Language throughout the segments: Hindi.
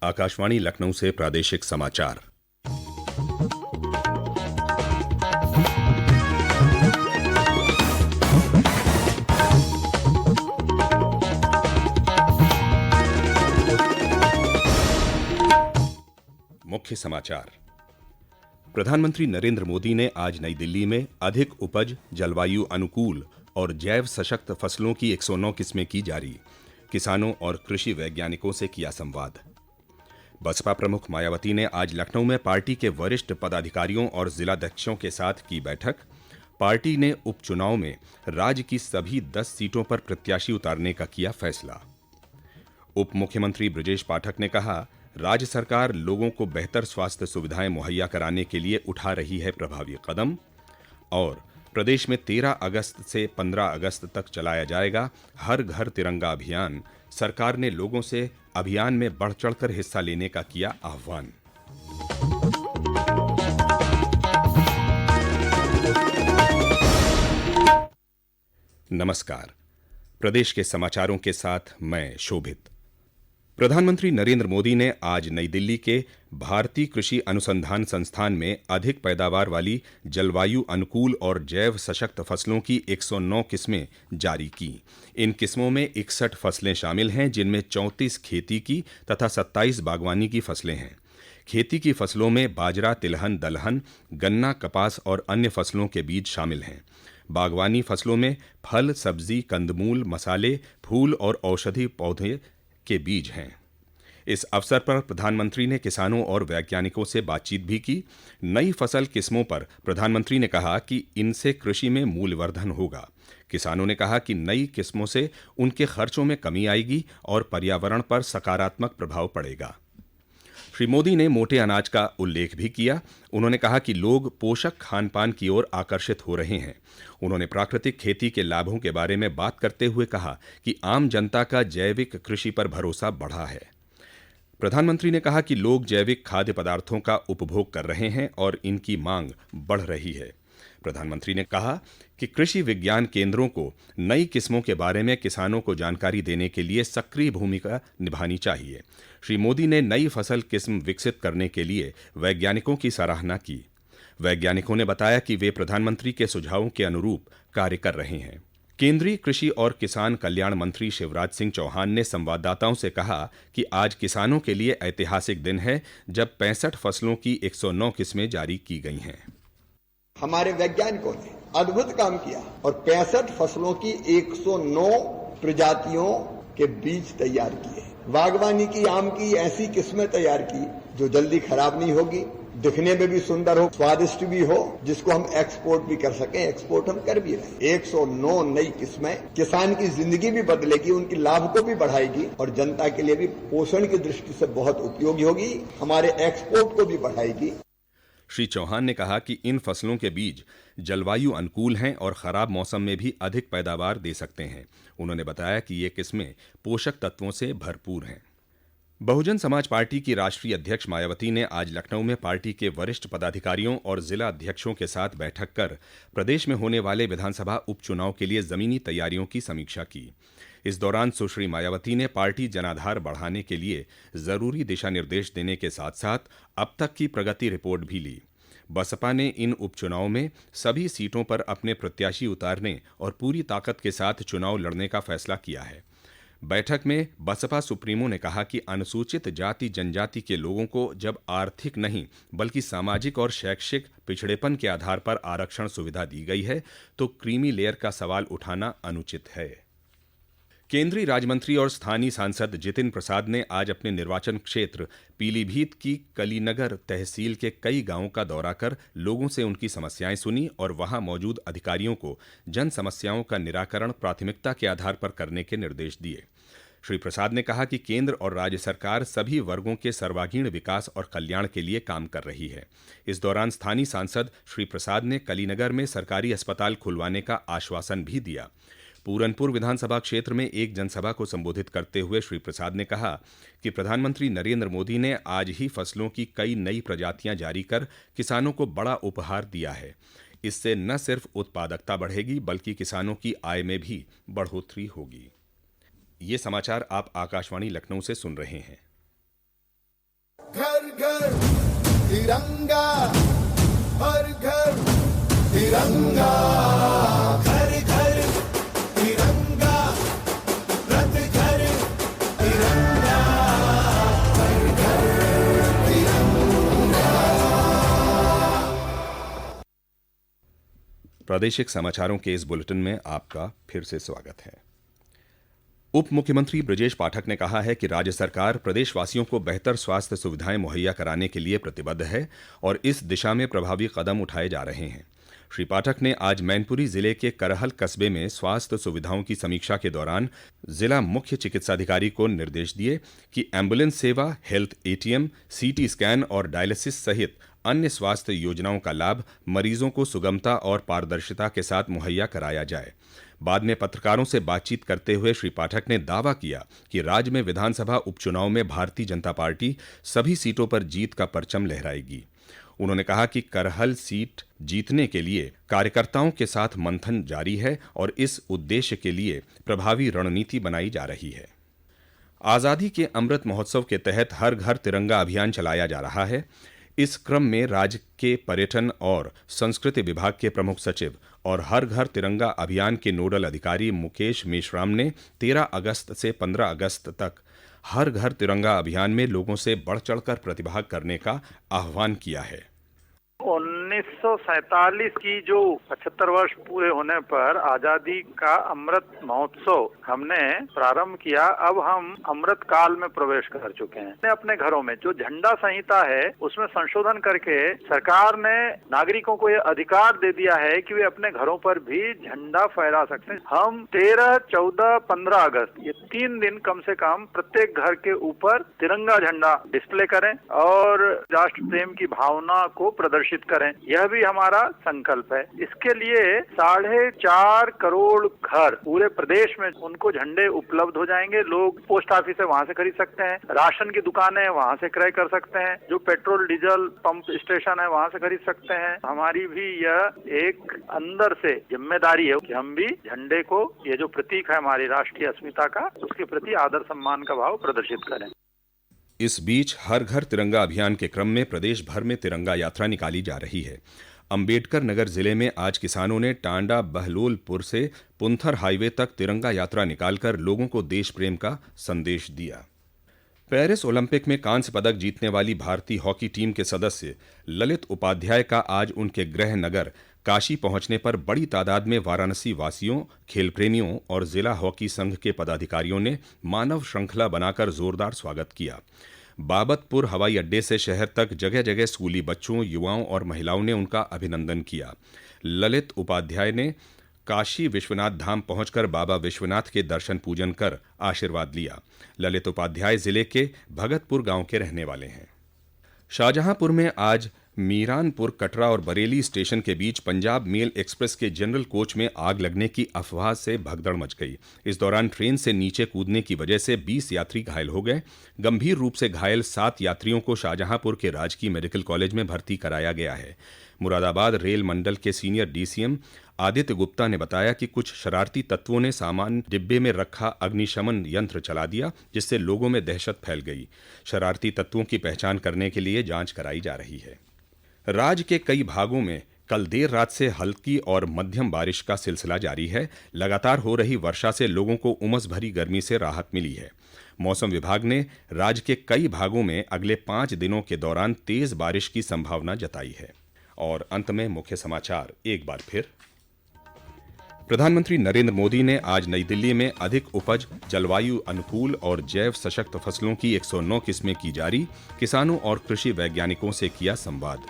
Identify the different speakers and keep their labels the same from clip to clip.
Speaker 1: आकाशवाणी लखनऊ से प्रादेशिक समाचार। मुख्य समाचार। प्रधानमंत्री नरेंद्र मोदी ने आज नई दिल्ली में अधिक उपज, जलवायु अनुकूल और जैव सशक्त फसलों की 109 किस्में की जारी। किसानों और कृषि वैज्ञानिकों से किया संवाद। बसपा प्रमुख मायावती ने आज लखनऊ में पार्टी के वरिष्ठ पदाधिकारियों और जिलाध्यक्षों के साथ की बैठक। पार्टी ने उपचुनाव में राज्य की सभी 10 सीटों पर प्रत्याशी उतारने का किया फैसला। उप मुख्यमंत्री ब्रजेश पाठक ने कहा, राज्य सरकार लोगों को बेहतर स्वास्थ्य सुविधाएं मुहैया कराने के लिए उठा रही है प्रभावी कदम। और प्रदेश में 13 अगस्त से 15 अगस्त तक चलाया जाएगा हर घर तिरंगा अभियान। सरकार ने लोगों से अभियान में बढ़ चढ़कर हिस्सा लेने का किया आह्वान। नमस्कार। प्रदेश के समाचारों के साथ मैं शोभित। प्रधानमंत्री नरेंद्र मोदी ने आज नई दिल्ली के भारतीय कृषि अनुसंधान संस्थान में अधिक पैदावार वाली जलवायु अनुकूल और जैव सशक्त फसलों की 109 किस्में जारी की। इन किस्मों में 61 फसलें शामिल हैं, जिनमें 34 खेती की तथा 27 बागवानी की फसलें हैं। खेती की फसलों में बाजरा, तिलहन, दलहन, गन्ना, कपास और अन्य फसलों के बीज शामिल हैं। बागवानी फसलों में फल, सब्जी, कंदमूल, मसाले, फूल और औषधि पौधे के बीज हैं। इस अवसर पर प्रधानमंत्री ने किसानों और वैज्ञानिकों से बातचीत भी की। नई फसल किस्मों पर प्रधानमंत्री ने कहा कि इनसे कृषि में मूल्यवर्धन होगा। किसानों ने कहा कि नई किस्मों से उनके खर्चों में कमी आएगी और पर्यावरण पर सकारात्मक प्रभाव पड़ेगा। श्री मोदी ने मोटे अनाज का उल्लेख भी किया। उन्होंने कहा कि लोग पोषक खान पान की ओर आकर्षित हो रहे हैं। उन्होंने प्राकृतिक खेती के लाभों के बारे में बात करते हुए कहा कि आम जनता का जैविक कृषि पर भरोसा बढ़ा है। प्रधानमंत्री ने कहा कि लोग जैविक खाद्य पदार्थों का उपभोग कर रहे हैं और इनकी मांग बढ़ रही है। प्रधानमंत्री ने कहा कि कृषि विज्ञान केंद्रों को नई किस्मों के बारे में किसानों को जानकारी देने के लिए सक्रिय भूमिका निभानी चाहिए। श्री मोदी ने नई फसल किस्म विकसित करने के लिए वैज्ञानिकों की सराहना की। वैज्ञानिकों ने बताया कि वे प्रधानमंत्री के सुझावों के अनुरूप कार्य कर रहे हैं। केंद्रीय कृषि और किसान कल्याण मंत्री शिवराज सिंह चौहान ने संवाददाताओं से कहा कि आज किसानों के लिए ऐतिहासिक दिन है, जब 65 फसलों की 109 किस्में जारी की गई हैं।
Speaker 2: हमारे वैज्ञानिकों ने अद्भुत काम किया और 65 फसलों की 109 प्रजातियों के बीज तैयार किए। बागवानी की, आम की ऐसी किस्में तैयार की जो जल्दी खराब नहीं होगी, दिखने में भी सुंदर हो, स्वादिष्ट भी हो, जिसको हम एक्सपोर्ट भी कर सकें। एक्सपोर्ट हम कर भी रहे हैं। 109 नई किस्में किसान की जिंदगी भी बदलेगी, उनकी लाभ को भी बढ़ाएगी और जनता के लिए भी पोषण की दृष्टि से बहुत उपयोगी होगी, हमारे एक्सपोर्ट को भी बढ़ाएगी।
Speaker 1: श्री चौहान ने कहा कि इन फसलों के बीज जलवायु अनुकूल हैं और खराब मौसम में भी अधिक पैदावार दे सकते हैं। उन्होंने बताया कि ये किस्में पोषक तत्वों से भरपूर हैं। बहुजन समाज पार्टी की राष्ट्रीय अध्यक्ष मायावती ने आज लखनऊ में पार्टी के वरिष्ठ पदाधिकारियों और जिला अध्यक्षों के साथ बैठक कर प्रदेश में होने वाले विधानसभा उपचुनाव के लिए जमीनी तैयारियों की समीक्षा की। इस दौरान सुश्री मायावती ने पार्टी जनाधार बढ़ाने के लिए जरूरी दिशा निर्देश देने के साथ साथ अब तक की प्रगति रिपोर्ट भी ली। बसपा ने इन उपचुनाव में सभी सीटों पर अपने प्रत्याशी उतारने और पूरी ताकत के साथ चुनाव लड़ने का फैसला किया है। बैठक में बसपा सुप्रीमो ने कहा कि अनुसूचित जाति जनजाति के लोगों को जब आर्थिक नहीं बल्कि सामाजिक और शैक्षिक पिछड़ेपन के आधार पर आरक्षण सुविधा दी गई है, तो क्रीमी लेयर का सवाल उठाना अनुचित है। केंद्रीय राज्यमंत्री और स्थानीय सांसद जितिन प्रसाद ने आज अपने निर्वाचन क्षेत्र पीलीभीत की कलीनगर तहसील के कई गांवों का दौरा कर लोगों से उनकी समस्याएं सुनी और वहां मौजूद अधिकारियों को जन समस्याओं का निराकरण प्राथमिकता के आधार पर करने के निर्देश दिए। श्री प्रसाद ने कहा कि केंद्र और राज्य सरकार सभी वर्गों के सर्वांगीण विकास और कल्याण के लिए काम कर रही है। इस दौरान स्थानीय सांसद श्री प्रसाद ने कलीनगर में सरकारी अस्पताल खुलवाने का आश्वासन भी दिया। पूरनपुर विधानसभा क्षेत्र में एक जनसभा को संबोधित करते हुए श्री प्रसाद ने कहा कि प्रधानमंत्री नरेंद्र मोदी ने आज ही फसलों की कई नई प्रजातियां जारी कर किसानों को बड़ा उपहार दिया है। इससे न सिर्फ उत्पादकता बढ़ेगी बल्कि किसानों की आय में भी बढ़ोतरी होगी। ये समाचार आप आकाशवाणी लखनऊ से सुन रहे हैं।
Speaker 3: घर तिरंगा, हर घर तिरंगा, घर घर तिरंगा, रथ घर तिरंगा, हर घर तिरंगा।
Speaker 1: प्रादेशिक समाचारों के इस बुलेटिन में आपका फिर से स्वागत है। उप मुख्यमंत्री ब्रजेश पाठक ने कहा है कि राज्य सरकार प्रदेशवासियों को बेहतर स्वास्थ्य सुविधाएं मुहैया कराने के लिए प्रतिबद्ध है और इस दिशा में प्रभावी कदम उठाए जा रहे हैं। श्री पाठक ने आज मैनपुरी जिले के करहल कस्बे में स्वास्थ्य सुविधाओं की समीक्षा के दौरान जिला मुख्य चिकित्साधिकारी को निर्देश दिए कि एम्बुलेंस सेवा, हेल्थ एटीएम, सीटी स्कैन और डायलिसिस सहित अन्य स्वास्थ्य योजनाओं का लाभ मरीजों को सुगमता और पारदर्शिता के साथ मुहैया कराया जाए। बाद में पत्रकारों से बातचीत करते हुए श्री पाठक ने दावा किया कि राज्य में विधानसभा उपचुनाव में भारतीय जनता पार्टी सभी सीटों पर जीत का परचम लहराएगी। उन्होंने कहा कि करहल सीट जीतने के लिए कार्यकर्ताओं के साथ मंथन जारी है और इस उद्देश्य के लिए प्रभावी रणनीति बनाई जा रही है। आज़ादी के अमृत महोत्सव के तहत हर घर तिरंगा अभियान चलाया जा रहा है। इस क्रम में राज्य के पर्यटन और संस्कृति विभाग के प्रमुख सचिव और हर घर तिरंगा अभियान के नोडल अधिकारी मुकेश मेश्राम ने 13 अगस्त से 15 अगस्त तक हर घर तिरंगा अभियान में लोगों से बढ़ चढ़कर प्रतिभाग करने का आह्वान किया है।
Speaker 4: 1947 की जो 75 वर्ष पूरे होने पर आजादी का अमृत महोत्सव हमने प्रारंभ किया। अब हम अमृत काल में प्रवेश कर चुके हैं। अपने घरों में जो झंडा संहिता है उसमें संशोधन करके सरकार ने नागरिकों को यह अधिकार दे दिया है कि वे अपने घरों पर भी झंडा फहरा सकते हैं। हम 13, 14, 15 अगस्त ये 3 दिन कम से कम प्रत्येक घर के ऊपर तिरंगा झंडा डिस्प्ले करें और राष्ट्र प्रेम की भावना को प्रदर्शित करें। यह भी हमारा संकल्प है। इसके लिए 4.5 करोड़ घर पूरे प्रदेश में उनको झंडे उपलब्ध हो जाएंगे। लोग पोस्ट ऑफिस से वहां से खरीद सकते हैं, राशन की दुकानें वहां से क्रय कर सकते हैं, जो पेट्रोल डीजल पंप स्टेशन है वहां से खरीद सकते हैं। हमारी भी यह एक अंदर से जिम्मेदारी है कि हम भी झंडे को, ये जो प्रतीक है हमारी राष्ट्रीय अस्मिता का, उसके प्रति आदर सम्मान का भाव प्रदर्शित करें।
Speaker 1: इस बीच हर घर तिरंगा अभियान के क्रम में प्रदेश भर में तिरंगा यात्रा निकाली जा रही है। अंबेडकर नगर जिले में आज किसानों ने टांडा बहलोलपुर से पुंथर हाईवे तक तिरंगा यात्रा निकालकर लोगों को देश प्रेम का संदेश दिया। पेरिस ओलंपिक में कांस्य पदक जीतने वाली भारतीय हॉकी टीम के सदस्य ललित उपाध्याय का आज उनके गृह नगर काशी पहुंचने पर बड़ी तादाद में वाराणसी वासियों, खेल प्रेमियों और जिला हॉकी संघ के पदाधिकारियों ने मानव श्रृंखला बनाकर जोरदार स्वागत किया। बाबतपुर हवाई अड्डे से शहर तक जगह जगह स्कूली बच्चों, युवाओं और महिलाओं ने उनका अभिनंदन किया। ललित उपाध्याय ने काशी विश्वनाथ धाम पहुंचकर बाबा विश्वनाथ के दर्शन पूजन कर आशीर्वाद लिया। ललित उपाध्याय जिले के भगतपुर गांव के रहने वाले हैं। शाहजहांपुर में आज मीरानपुर, कटरा और बरेली स्टेशन के बीच पंजाब मेल एक्सप्रेस के जनरल कोच में आग लगने की अफवाह से भगदड़ मच गई। इस दौरान ट्रेन से नीचे कूदने की वजह से 20 यात्री घायल हो गए। गंभीर रूप से घायल 7 यात्रियों को शाहजहांपुर के राजकीय मेडिकल कॉलेज में भर्ती कराया गया है। मुरादाबाद रेल मंडल के सीनियर डीसीएम आदित्य गुप्ता ने बताया कि कुछ शरारती तत्वों ने सामान डिब्बे में रखा अग्निशमन यंत्र चला दिया, जिससे लोगों में दहशत फैल गई। शरारती तत्वों की पहचान करने के लिए जांच कराई जा रही है। राज्य के कई भागों में कल देर रात से हल्की और मध्यम बारिश का सिलसिला जारी है। लगातार हो रही वर्षा से लोगों को उमस भरी गर्मी से राहत मिली है। मौसम विभाग ने राज्य के कई भागों में अगले 5 दिनों के दौरान तेज बारिश की संभावना जताई है। और अंत में मुख्य समाचार एक बार फिर। प्रधानमंत्री नरेंद्र मोदी ने आज नई दिल्ली में अधिक उपज, जलवायु अनुकूल और जैव सशक्त फसलों की 109 किस्में की जारी, किसानों और कृषि वैज्ञानिकों से किया संवाद।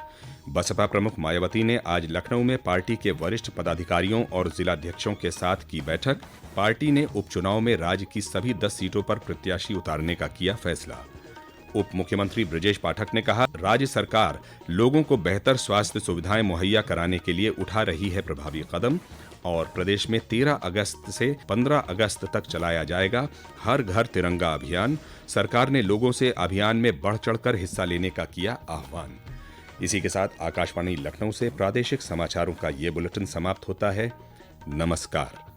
Speaker 1: बसपा प्रमुख मायावती ने आज लखनऊ में पार्टी के वरिष्ठ पदाधिकारियों और जिलाध्यक्षों के साथ की बैठक। पार्टी ने उपचुनाव में राज्य की सभी 10 सीटों पर प्रत्याशी उतारने का किया फैसला। उप मुख्यमंत्री ब्रजेश पाठक ने कहा, राज्य सरकार लोगों को बेहतर स्वास्थ्य सुविधाएं मुहैया कराने के लिए उठा रही है प्रभावी कदम। और प्रदेश में 13 अगस्त से 15 अगस्त तक चलाया जाएगा हर घर तिरंगा अभियान। सरकार ने लोगों से अभियान में बढ़ चढ़कर हिस्सा लेने का किया आह्वान। इसी के साथ आकाशवाणी लखनऊ से प्रादेशिक समाचारों का ये बुलेटिन समाप्त होता है। नमस्कार।